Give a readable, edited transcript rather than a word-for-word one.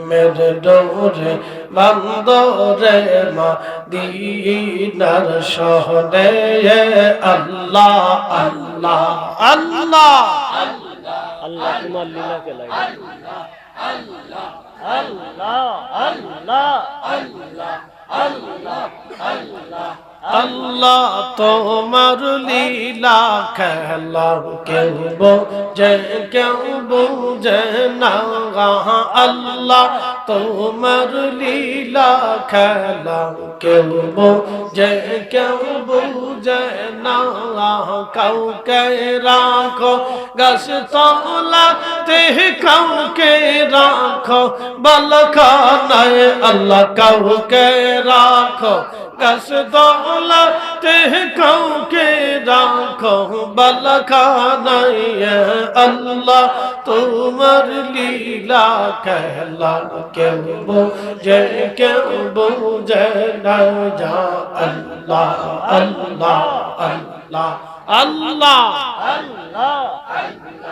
মেরে ডোরে বান্দরে মদিনার শহরে আল্লাহ আল্লাহ আল্লাহ আল্লাহ তোমার লীলাকে লাগে আল্লাহ আল্লাহ আল্লাহ আল্লাহ আল্লাহ আল্লাহ আল্লাহ তোমার লীলা খেলা কেউ বোঝে কেউ বোঝে না আল্লাহ তোমার লীলা খেলা কেউ বোঝে কেউ বোঝে না কাউকে রাখো গাছ তলাতে কাউকে রাখো বালখানায় আল্লাহ কাউকে রাখো গাছ দৌলতে কাউকে রাখো বালখানায় আল্লাহ তোমার লীলা খেলা কেউ বোঝে কেউ বোঝে না যা আল্লাহ আল্লাহ আল্লাহ আল্লাহ আল্লাহ